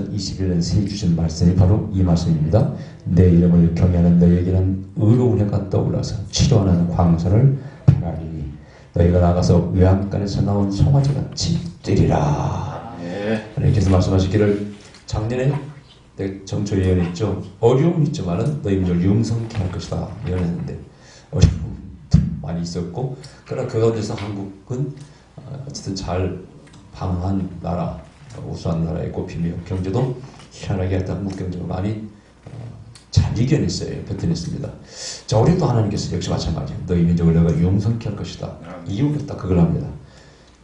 2021년 새해 주신 말씀이 바로 이 말씀입니다. 내 이름을 경외하는 너에게는 의로운 해가 떠올라서 치료하는 광선을 바라리니 너희가 나가서 외양간에서 나온 송아지같이 뛰리라. 하나님께서 말씀하시기를 작년에 정초 예언했죠. 어려움이 있지만은 너희 민족을 용성케 할 것이다 예언했는데 어려움도 많이 있었고, 그러나 그 가운데서 한국은 어쨌든 잘 방어한 나라, 우수한 나라에 꼽히며 경제도 희한하게 했다. 한국 경제가 많이 잘 이겨냈어요. 버텨냈습니다. 자, 올해도 하나님께서 역시 마찬가지예요. 너희 민족을 내가 용성케 할 것이다. 이유가 딱 그걸 합니다.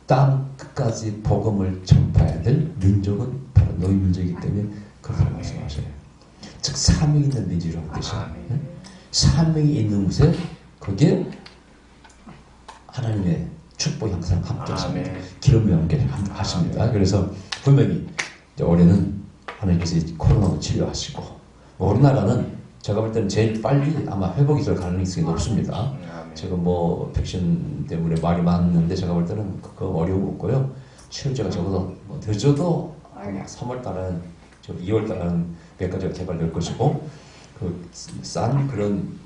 땅 끝까지 복음을 전파해야 될 민족은 바로 너희 민족이기 때문에 그렇게 말씀하셔요. 즉 사명이 있는 민족이라고 뜻이에요. 사명이 있는 곳에 거기에 하나님의 축복이 항상 함께 하십니다. 기름이 함께 하십니다. 그래서 분명히 올해는 하나님께서 코로나도 치료하시고, 우리나라는 제가 볼 때는 제일 빨리 아마 회복이 될 가능성이 높습니다. 제가 뭐 백신 때문에 말이 많은데 제가 볼 때는 그거 어려움 없고요. 치료제가 적어도 늦어도 3월 달은 2월 달은 몇 가지가 개발될 것이고, 그 싼 그런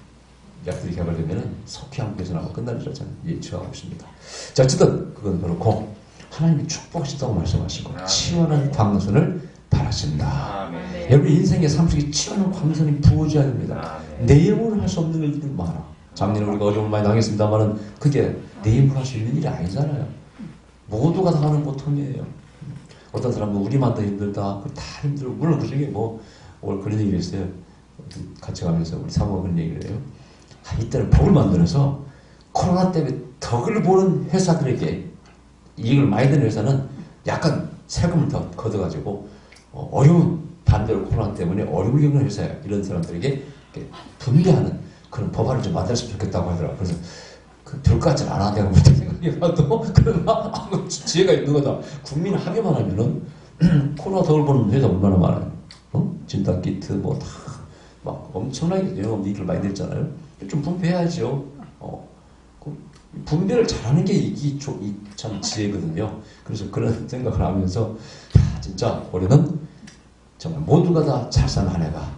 약들이 개발되면은 속히 한국에서 아마 끝날리라 저는 예측하고 있습니다. 자, 어쨌든 그건 그렇고 하나님이 축복하신다고 말씀하시고 치유하는 광선을 바라신다. 여러분 인생의 삶 속에 치유하는 광선이 부어져야 됩니다. 내 영혼을 할 수 없는 일들이 많아. 작년에 우리가 어려움 많이 당했습니다만은 그게 내 힘으로 할 수 있는 일이 아니잖아요. 모두가 다 하는 고통이에요. 어떤 사람은 우리만 더 힘들다. 다 힘들고, 물론 그 중에 뭐 오늘 그런 얘기를 했어요. 같이 가면서 우리 사모가 그런 얘기를 해요. 이때는 복을 만들어서 코로나 때문에 덕을 보는 회사들에게, 이익을 많이 드는 회사는 약간 세금을 더 걷어가지고 어려운, 반대로 코로나 때문에 어려움을 겪는 회사야, 이런 사람들에게 분배하는 그런 법안을 좀 만들었으면 좋겠다고 하더라고요. 그래서 될 것 같지는 않아. 내가 무슨 생각해봐도. 그러나 지혜가 있는 거다. 국민 하게만 하면은 코로나 덕을 보는 회사 얼마나 많아요. 진단 키트 뭐 다 막 엄청나게 영업 이익을 많이 냈잖아요. 좀 분배해야죠. 그 분배를 잘하는 게 이게 참 지혜거든요. 그래서 그런 생각을 하면서 진짜 올해는 정말 모두가 다 잘 사는 한 해가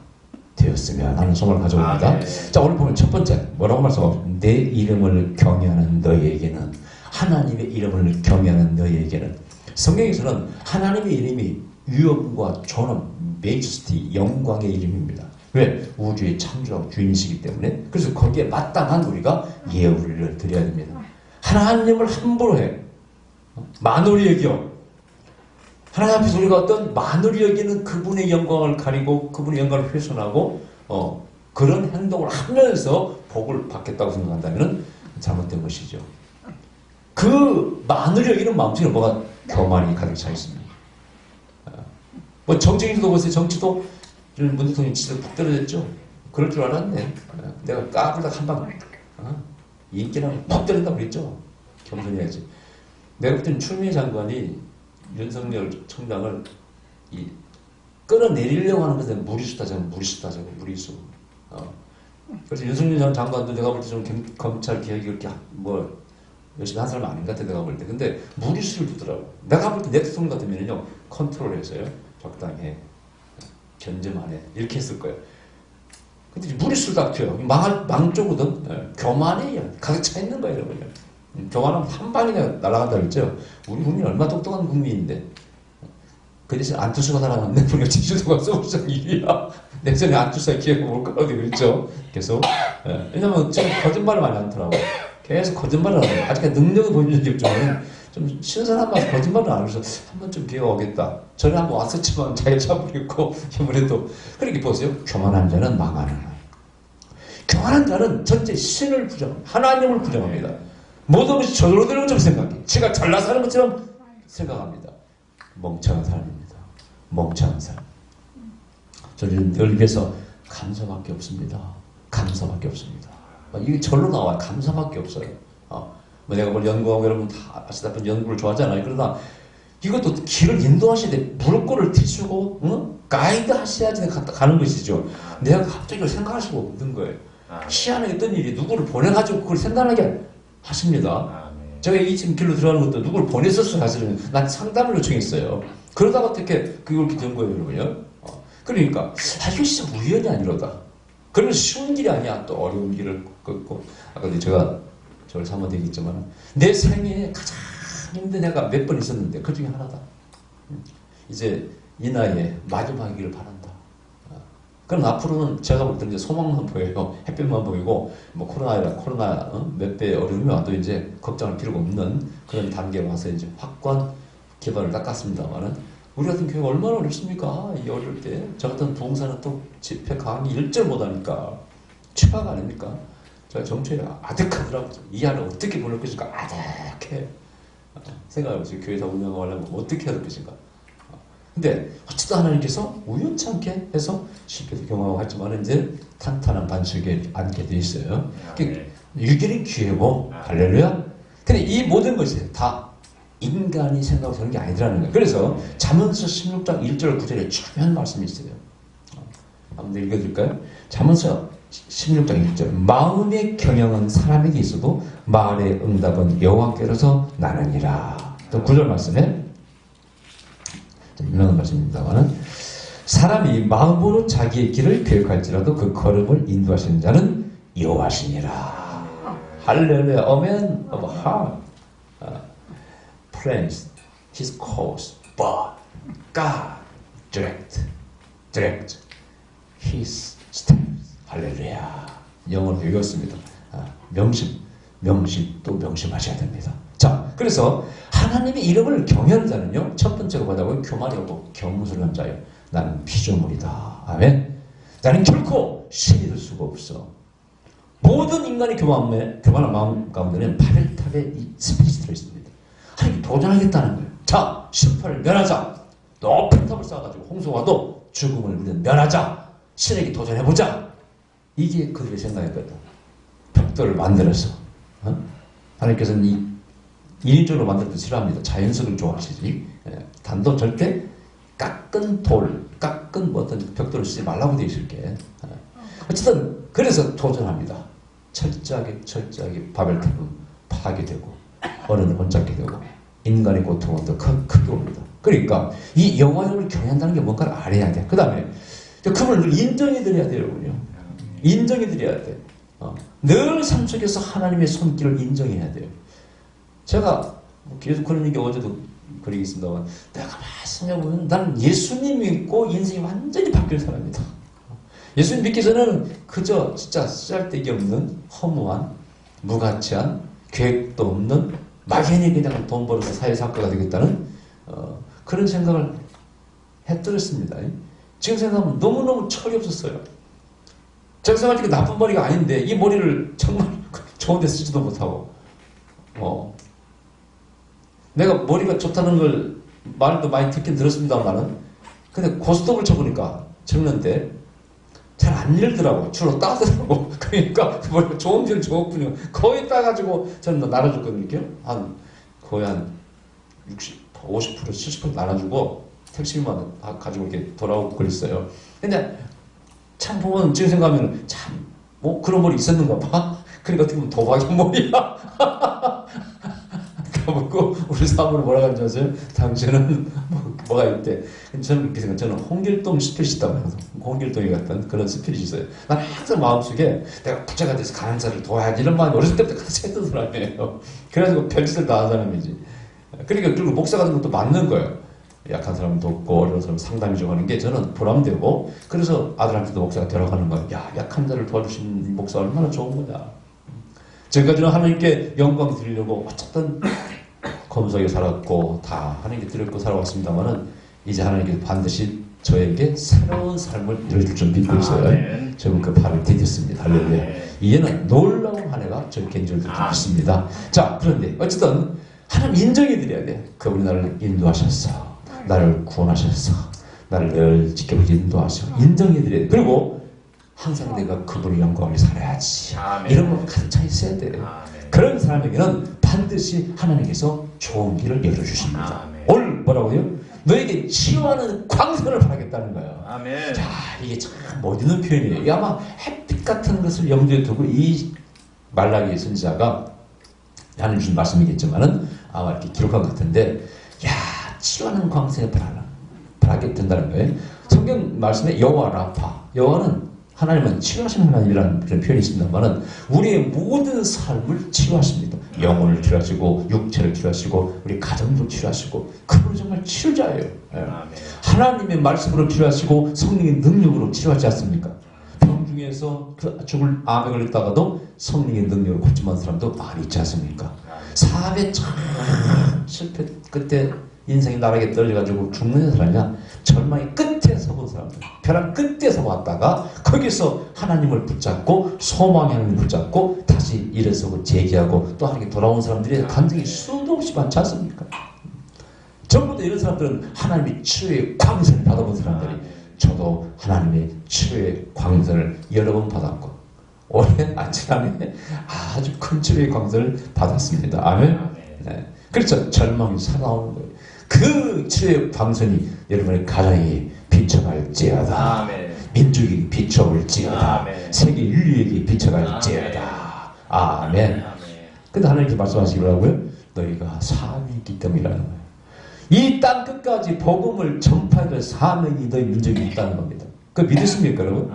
되었으면 하는 소망을 가져옵니다. 자, 오늘 보면 첫 번째 뭐라고 말씀하십니까? 내 이름을 경외하는 너희에게는, 하나님의 이름을 경외하는 너희에게는, 성경에서는 하나님의 이름이 위엄과 존엄, 메이저스티, 영광의 이름입니다. 왜? 우주의 창조하고 주인이시기 때문에. 그래서 거기에 마땅한 우리가 예우를 드려야 됩니다. 하나님을 함부로 해. 만홀히 여겨. 하나님 앞에서 우리가 어떤 만홀히 여기는 그분의 영광을 가리고 그분의 영광을 훼손하고 그런 행동을 하면서 복을 받겠다고 생각한다면 잘못된 것이죠. 그 만홀히 여기는 마음속에 뭐가 교만이 가득 차 있습니다. 뭐 정치인도 보세요. 정치도 문 대통령이 진짜 푹 떨어졌죠. 그럴 줄 알았네. 내가 까불다 한방 인기랑 푹 떨어진다고 그랬죠. 겸손해야지. 내가 볼 때는 추미애 장관이 윤석열 총장을 끌어내리려고 하는 것은 무리수다. 무리수. 그래서 윤석열 장관도 내가 볼 때 좀 검찰 개혁이 그렇게 뭐 열심히 한 사람 아닌 것 같아, 내가 볼 때. 근데 무리수를 두더라고. 내가 볼 때 내 대통령 같으면요, 컨트롤해서요, 적당히 해. 견제만 해. 이렇게 했을 거예요. 근데 무리수를 딱 튀어요. 망조거든. 교만해요. 가득 차 있는 거예요, 여러분요. 교만하면 한 방이나 날아간다 그랬죠. 우리 국민이 얼마나 똑똑한 국민인데. 그 대신 안투수가 살아났네. 우리가 지주도가 써보자 일이야. 내전에 안투수의 기회가 올 거라고 그랬죠. 계속. 왜냐면 지금 거짓말을 많이 않더라고. 계속 거짓말을 하는 아직 능력을 보여준 적 중에는 좀 신선한 맛 거짓말을 안 해서 한 번쯤 기회가 오겠다. 전에 한번 왔었지만 자기가 잡으겠고 이번에도. 그렇게 보세요. 교만한 자는 망하는 거예요. 교만한 자는 전체 신을 부정합니다. 하나님을 부정합니다. 모든 것이 저절로 되는 것처럼 생각해. 지가 잘나 사는 것처럼 생각합니다. 멍청한 사람입니다. 멍청한 사람. 저는 늘 위해서 감사밖에 없습니다. 감사밖에 없습니다. 이게 절로 나와요. 감사밖에 없어요. 뭐 내가 뭘 연구하고 여러분 다 아시다시피 연구를 좋아하잖아요. 그러나 이것도 길을 인도하셔야 돼. 무릎골을 뒤수고 가이드 하셔야지 가는 것이죠. 내가 갑자기 생각할 수가 없는 거예요. 희한하게 어떤 일이 누구를 보내가지고 그걸 생각하게 하십니다. 제가 이 지금 길로 들어가는 것도 누구를 보냈었어요. 사실은 난 상담을 요청했어요. 그러다가 어떻게 그걸 이렇게 된 거예요, 여러분요? 그러니까 이거 진짜 우연이 아니로다. 그러면 쉬운 길이 아니야. 또 어려운 길을 걷고. 아까 제가 저를 사모도 얘기했지만 내 생에 가장 힘든 해가 몇 번 있었는데 그 중에 하나다. 이제 이 나이에 마지막이기를 바란다. 그럼 앞으로는 제가 볼 때는 이제 소망만 보여요. 햇빛만 보이고 뭐 코로나 몇 배 어려움이 와도 이제 걱정할 필요가 없는 그런 단계에 와서 이제 확고한 기반을 닦았습니다만은 우리 같은 교회가 얼마나 어렵습니까? 이 어릴 때 저 같은 부흥사는 또 집회 강의 일절 못하니까 취박 아닙니까? 제가 정초에 아득하더라고요. 이 안을 어떻게 보낼 것인가 아득해. 생각해보세요. 교회에서 운영하려면 어떻게 해야 될 것인가. 근데 어쨌든 하나님께서 우연치 않게 해서 실패도 경험하고 했지만 이제 탄탄한 반석에 앉게 돼 있어요. 유기는 기회고 할렐루야. 근데 이 모든 것이 다 인간이 생각하고 하는 게 아니더라는 거예요. 그래서 잠언서 16장 1절 9절에 중요한 말씀이 있어요. 한번 읽어드릴까요? 잠언서 16장 1절 마음의 경영은 사람에게 있어도 말의 응답은 여호와께로서 나느니라. 또 9절 말씀에 유명한 말씀입니다만 사람이 마음으로 자기의 길을 계획할지라도 그 걸음을 인도하시는 자는 여호와시니라. 할렐루야. Amen of heart plans his course but God direct his steps. 할렐루야. 영어로 읽었습니다. 명심 또 명심하셔야 됩니다. 자, 그래서 하나님의 이름을 경외하는 자는요, 첫 번째로 뭐라고요? 교만하고 겸손한 자요. 나는 피조물이다. 아멘. 나는 결코 신이 될 수가 없어. 모든 인간의 교만한 마음 가운데는 바벨탑의 이 스피릿이 들어있습니다. 하나님 도전하겠다는 거예요. 자, 심판을 면하자. 높은 탑을 쌓아가지고 홍수와도 죽음을 면하자. 신에게 도전해보자. 이게 그들의 생각이거든. 벽돌을 만들어서. 하나님께서는 이 인위적으로 만들어도 싫어합니다. 자연스러운 좋아하시지. 단도 절대 깎은 어떤 벽돌을 쓰지 말라고 되어 있을게. 어쨌든 그래서 도전합니다. 철저하게 바벨탑은 파괴되고 어른을 혼잡게 되고 인간의 고통은 더 크게 옵니다. 그러니까 이 영화적으로 경외한다는 게 뭔가를 알아야 돼. 그 다음에 그분을 인정해드려야 돼요. 여러분요. 인정해드려야 돼. 늘 삶 속에서 하나님의 손길을 인정해야 돼요. 제가 계속 그런 얘기 어제도 그런 얘기 있습니다만 내가 말씀해보면 나는 예수님 믿고 인생이 완전히 바뀔 사람이다. 예수님 믿기 전에는 그저 진짜 쓰잘데기 없는 허무한 무가치한 계획도 없는 막연히 그냥 돈 벌어서 사회사업가가 되겠다는 그런 생각을 했더랬습니다. 지금 생각하면 너무너무 철이 없었어요. 제가 생각할 때 나쁜 머리가 아닌데 이 머리를 정말 좋은 데 쓰지도 못하고 내가 머리가 좋다는 걸 말도 많이 듣긴 들었습니다만은 근데 고스톱을 쳐보니까 적는데 잘 안 열더라고. 주로 따더라고. 그러니까 머리가 좋은 데는 좋았군요. 거의 따가지고 저는 나눠줬거든요. 거의 한 60, 50%, 70% 나눠주고 택시만 가지고 이렇게 돌아오고 그랬어요. 근데 참 보면 지금 생각하면 참 그런 머리 있었는가 봐. 그러니까 어떻게 보면 도박의 머리야. 가보고 우리 사모를 뭐라고 하는지 아세요? 당신은 뭐가 있대. 저는 그렇게 생각해요. 저는 홍길동 스피릿이 있다고 해서 홍길동이 같은 그런 스피릿이 있어요. 난 항상 마음속에 내가 부자가 돼서 가난한 자를 도와야지 이런 마음이 어렸을 때부터 같이 했던 사람이에요. 그래가지고 별짓을 다 한 사람이지. 그러니까 그리고 목사 같은 것도 맞는 거예요. 약한 사람 돕고 어려운 사람 상담해 주고 하는 게 저는 보람되고 그래서 아들한테도 목사가 되어가는 거예요. 야, 약한 자를 도와주시는 목사 얼마나 좋은 거냐. 지금까지는 하나님께 영광 드리려고 어쨌든 검소하게 살았고 다 하나님께 드렸고 살아왔습니다만은 이제 하나님께 반드시 저에게 새로운 삶을 이뤄줄 줄 믿고 있어요. 저는 그 발을 디뎠습니다. 할렐루야. 이제는 놀라운 한 해가 저희 개인적으로 있습니다. 자, 그런데 어쨌든 하나님 인정해드려야 돼. 그분이 나를 인도하셨어. 나를 구원하셨어. 나를 늘 지켜보고 인도하셔. 인정해드려야 돼. 그리고 항상 내가 그분의 영광을 살아야지. 이런 거 가득 차 있어야 돼. 그런 사람에게는 반드시 하나님께서 좋은 길을 열어주십니다. 오늘 뭐라고요? 너에게 치유하는 광선을 바라겠다는 거예요. 아멘. 자, 이게 참 멋있는 표현이에요. 이게 아마 햇빛 같은 것을 염두에 두고 이 말라기 선지자가 하나님 주신 말씀이겠지만은 아마 이렇게 기록한 것 같은데, 야, 치유하는 광선을 바라라. 하게 된다는 거예요. 성경 말씀에 여호와 라파, 여호와는 하나님은 치료하시는 하나님이라는 그런 표현이 있습니다만은 우리의 모든 삶을 치료하십니다. 영혼을 치료하시고 육체를 치료하시고 우리 가정도 치료하시고 그분은 정말 치료자예요. 예. 하나님의 말씀으로 치료하시고 성령의 능력으로 치료하지 않습니까? 병 중에서 죽을 암에 걸렸다가도 성령의 능력으로 고침한 사람도 많이 있지 않습니까? 삶의 참 실패 끝에 인생이 나락에 떨어져가지고 죽는 사람이야 절망의 끝에 서본 사람들, 벼랑 끝에서 왔다가 거기서 하나님을 붙잡고 소망의 하나님을 붙잡고 다시 일어서고 재기하고 또 하나님께 돌아온 사람들의 감정이 수도 없이 많지 않습니까? 전부 다 이런 사람들은 하나님의 치유의 광선을 받아본 사람들이, 저도 하나님의 치유의 광선을 여러 번 받았고 올해 지난해 아주 큰 치유의 광선을 받았습니다. 아멘. 네. 그렇죠. 절망이 살아오는 거예요. 그 치유의 광선이 여러분의 가정에 비춰갈지어다. 아멘. 민족에게 비춰올지어다. 아멘. 세계 인류에게 비춰갈지어다. 아멘. 근데 하나님께서 말씀하시더라고요. 너희가 사명이 있기 때문이라는 거예요. 이 땅 끝까지 복음을 전파해야 될 사명이 너희 민족이 있다는 겁니다. 그거 믿으십니까, 여러분?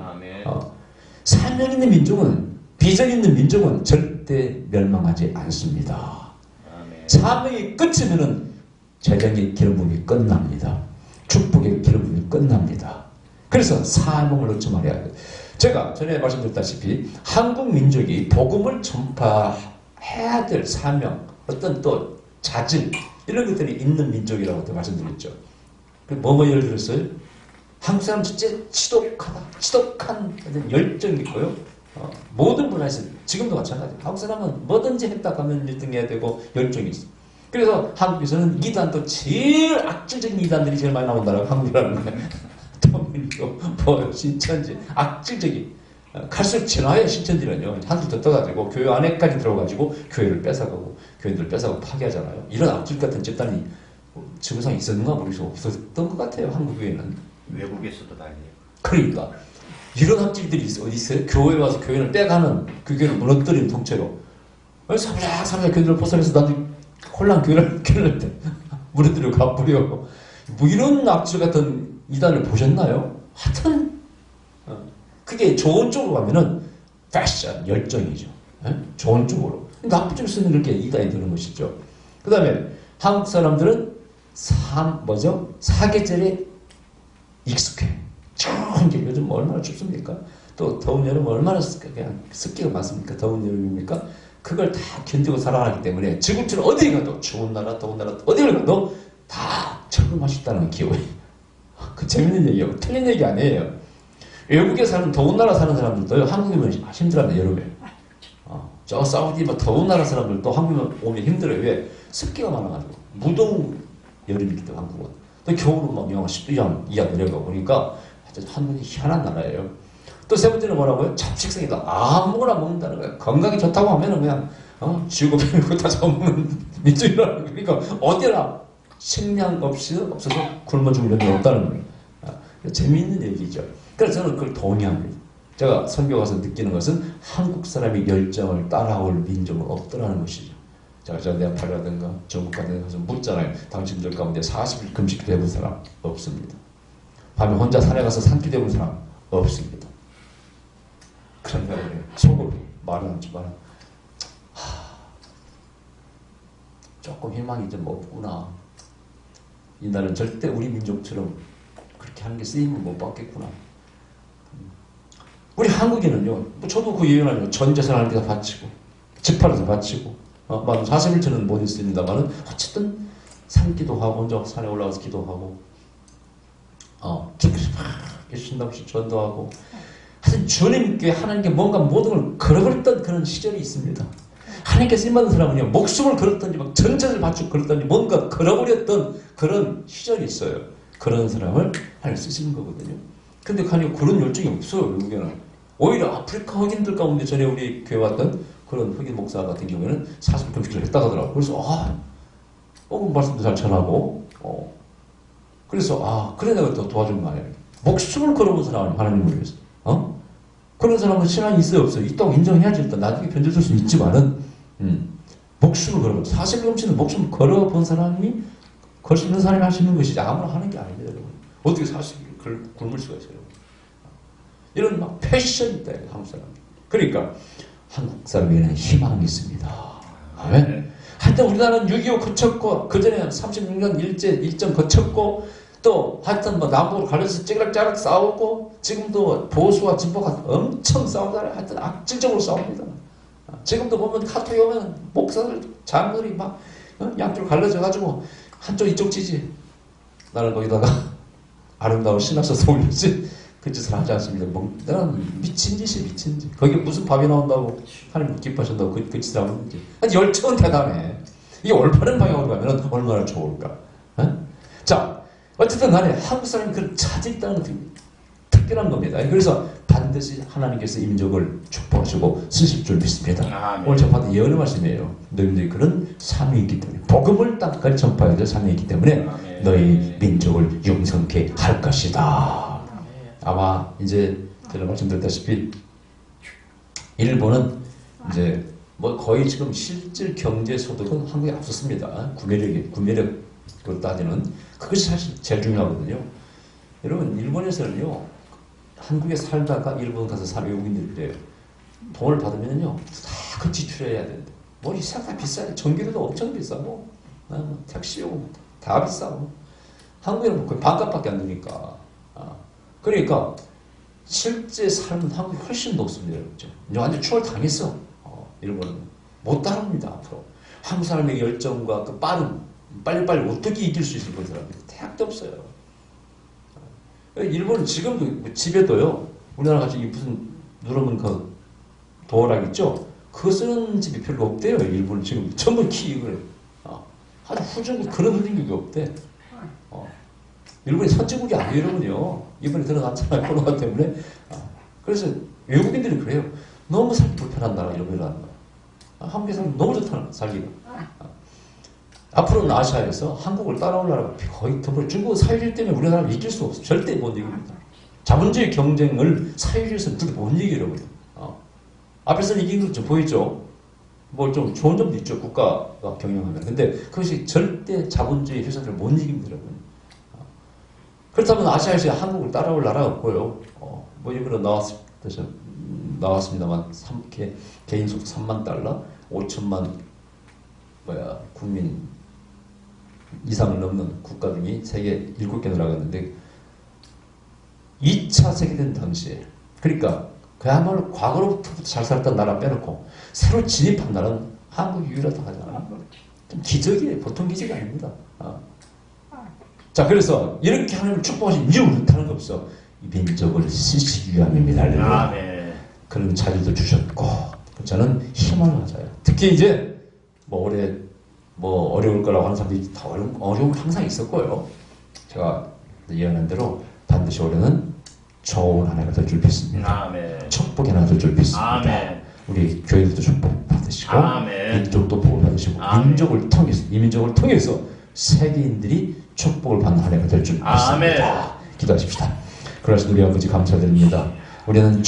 사명 있는 민족은, 비전 있는 민족은 절대 멸망하지 않습니다. 사명이 끝이면은 재정의 기름 부음이 끝납니다. 축복의 기름 부음이 끝납니다. 그래서 사명을 놓지 말아야 돼요. 제가 전에 말씀드렸다시피 한국 민족이 복음을 전파해야 될 사명, 어떤 또 자질 이런 것들이 있는 민족이라고 말씀드렸죠. 뭐뭐 예를 들었어요? 한국 사람 진짜 지독한 열정이 있고요. 모든 분야에서 지금도 마찬가지예요. 한국 사람은 뭐든지 했다 가면 1등 해야 되고 열정이 있어요. 그래서 한국에서는 이단도 제일 악질적인 이단들이 제일 많이 나온다라고 한국이라는 거예요. 도민교, 신천지, 악질적인. 갈수록 진화의 신천지는요, 한술 더 떠가지고 교회 안에까지 들어가지고 교회를 뺏어가고 교인들을 뺏어가고 파괴하잖아요. 이런 악질 같은 집단이 지구상에 있었는가 모르겠어. 없었던 것 같아요. 한국에는. 외국에서도 난리예요. 그러니까 이런 악질들이 어디 있어요? 교회에 와서 교인을 빼가는, 그 교회를 무너뜨리는 통째로. 삼작 교인들을 벗어내서 나중에 홀랑 교회를 무너뜨려 가버려. 뭐 이런 악질 같은 이단을 보셨나요? 하여튼 그게 좋은 쪽으로 가면은 패션, 열정이죠. 좋은 쪽으로. 나쁜 쪽으로 쓰는 게 이단이 되는 것이죠. 그 다음에 한국 사람들은 사계절에 익숙해. 추운 게 요즘 얼마나 춥습니까? 또 더운 여름 얼마나 그냥 습기가 많습니까? 더운 여름입니까? 그걸 다 견디고 살아가기 때문에 지구촌 어디 가도 추운 나라, 더운 나라 어디를 가도 다 적응할 수 있다는 기호예요. 그 재밌는 얘기예요. 틀린 얘기 아니에요. 외국에 사는 더운 나라 사는 사람들도요, 한국이면 힘들어요, 여름에. 저 사우디 더운 나라 사람들도 한국에 오면 힘들어요. 왜? 습기가 많아가지고. 무더운 여름이기 때문에 한국은. 또 겨울은 막 영하 10도 이하 내려가고 그러니까 한국이 희한한 나라예요. 또 세 번째는 뭐라고요? 잡식성이다. 아무거나 먹는다는 거예요. 건강이 좋다고 하면은 그냥 쥐고 배우고 다 잡먹는 민족이라는 거예요. 그러니까 어디나 식량 없어서 굶어 죽는 일 없다는 거예요. 재미있는 얘기죠. 그래서 저는 그걸 동의합니다. 제가 선교 가서 느끼는 것은 한국 사람의 열정을 따라올 민족은 없더라는 것이죠. 저 네팔이라든가 중국 같은 데 가서 묻잖아요. 당신들 가운데 40일 금식기도 해본 사람 없습니다. 밤에 혼자 산에 가서 산기도 해본 사람 없습니다. 그런가 그래요. 속으로 말은 하지만 조금 희망이 좀 없구나. 이날은 절대 우리 민족처럼 그렇게 하는 게 쓰임을 못 받겠구나. 우리 한국인은요, 저도 그 예언하죠. 전 재산 하는 데다 바치고, 집 팔아서 바치고, 40일째는 못 있습니다만은, 어쨌든, 산기도 하고, 혼자 산에 올라가서 기도하고, 기도를 막, 신당시 전도하고, 하여튼 주님께 하나님께 뭔가 모든 걸 걸어버렸던 그런 시절이 있습니다. 하나님께 쓰임받은 사람은요, 목숨을 걸었던지, 막 전쟁을 바치고 걸었던지, 뭔가 걸어버렸던 그런 시절이 있어요. 그런 사람을 하나님 쓰시는 거거든요. 근데 그런 열정이 없어요, 외국에는. 오히려 아프리카 흑인들 가운데 전에 우리 교회 왔던 그런 흑인 목사 같은 경우에는 40일 금식을 했다고 하더라고요. 그래서, 말씀도 잘 전하고, 그래서, 그래 내가 또 도와준 거 아니에요. 목숨을 걸어본 사람은 하나님을 위해서. 그런 사람은 신앙이 있어요, 없어요? 있다고 인정해야지. 일단 나중에 변질될 수 있지만은, 목숨을 걸어본, 40일 금식은 목숨을 걸어본 사람이, 걸 수 있는 사람이 할 수 있는 것이지. 아무나 하는 게 아닙니다, 여러분. 어떻게 살 수, 굶을 수가 있어요. 이런 막 패션이 있다, 한국 사람. 그러니까 한국 사람에게는 희망이 있습니다. 아멘. 하여튼 우리나라는 6.25 거쳤고, 그 전에 36년 일전 거쳤고, 또 하여튼 뭐 남북으로 갈려서 찌그락짜락 싸우고, 지금도 보수와 진보가 엄청 싸우잖아요. 하여튼 악질적으로 싸웁니다. 지금도 보면 카톡에 오면 목사들, 장로들이 막 양쪽으로 갈라져가지고 한쪽 이쪽 지지. 나는 거기다가 아름다운 신학서서 올렸지. 그 짓을 하지 않습니다. 나는 미친 짓이 미친 짓. 거기에 무슨 밥이 나온다고 하나님 기뻐하신다고 그 짓을 하는지. 열정은 대단해. 이게 올바른 방향으로 가면 얼마나 좋을까. 자, 어쨌든 간에 한국 사람이 그런 차지 있다는 것이 특별한 겁니다. 그래서 반드시 하나님께서 이 민족을 축복하시고 쓰실 줄 믿습니다. 오늘 전파도 예언의 말씀이에요. 너희들이 그런 사명이 있기 때문에, 복음을 땅까지 전파해야 될 사명이 있기 때문에 너희 민족을 용성케 할 것이다. 아마 이제 제가 말씀드렸다시피 일본은 이제 뭐 거의 지금 실질 경제 소득은 한국에 앞섰습니다. 구매력으로 따지는 그것이 사실 제일 중요하거든요. 여러분, 일본에서는요, 한국에 살다가 일본 가서 사는 외국인들이 그래요. 돈을 받으면요 다 그 지출해야 된대. 뭐 이 세상 다 비싸요. 전기료도 엄청 비싸고, 택시요금 다 비싸고. 한국에는 거의 반값밖에 안 되니까. 그러니까 실제 삶은 한국이 훨씬 높습니다. 그렇죠? 이제 완전 추월 당했어. 일본은 못 따라옵니다. 앞으로 한국 사람의 열정과 그 빨리빨리 어떻게 이길 수 있을 그 사람들이 대학도 없어요. 일본은 지금도 집에도요, 우리나라 같이 무슨 누르면 그 도어락 있죠? 그거 쓰는 집이 별로 없대요. 일본은 지금 전부 이걸 아주 후진국 그런 후진국이 없대. 일본이 선진국이 아니에요, 여러분요. 이번에 들어갔잖아요, 코로나 때문에. 그래서 외국인들이 그래요. 너무 살기 불편한 나라, 일본이라는 거야. 한국에 살면 너무 좋다는 살기가. 앞으로는 아시아에서 한국을 따라올 나라가 거의 더불어 중국 사회주의 때문에 우리나라를 이길 수 없어. 절대 못 이깁니다. 자본주의 경쟁을 사회주의에서는 절대 못 이겨요, 여러분. 앞에서는 이긴 거 좀 보이죠? 뭐 좀 좋은 점도 있죠, 국가가 경영하면. 근데 그것이 절대 자본주의 회사들을 못 이깁니다, 여러분. 그렇다면 아시아에서 한국을 따라올 나라가 없고요. 뭐 이번에 나왔습니다만 개인 소득 3만 달러, 5천만 국민 이상을 넘는 국가 중에 세계 7개 나라가 있는데 2차 세계대전 당시에, 그러니까 그야말로 과거로부터 잘 살았던 나라 빼놓고 새로 진입한 나라는 한국이 유일하다 하잖아요. 좀 기적이에요. 보통 기적이 아닙니다. 자, 그래서 이렇게 하나님을 축복하신 이유 못하는 거 없어. 이 민족을 쓰시기 위함입니다. 그런 자리도 주셨고, 저는 희망을 가져요. 특히 이제 뭐 올해 뭐 어려울 거라고 하는 사람들이 더 어려움은 항상 있었고요. 제가 예언한 대로 반드시 올해는 좋은 한 해가 될 줄 믿습니다. 축복의 한 해가 될 줄 믿습니다. 우리 교회들도 축복 받으시고, 민족도 복을 받으시고, 이 민족을 통해서 세계인들이 축복을 받는 한 해가 될 줄 믿습니다. 기도하십시다. 그러신 우리 아버지 감사드립니다. 우리는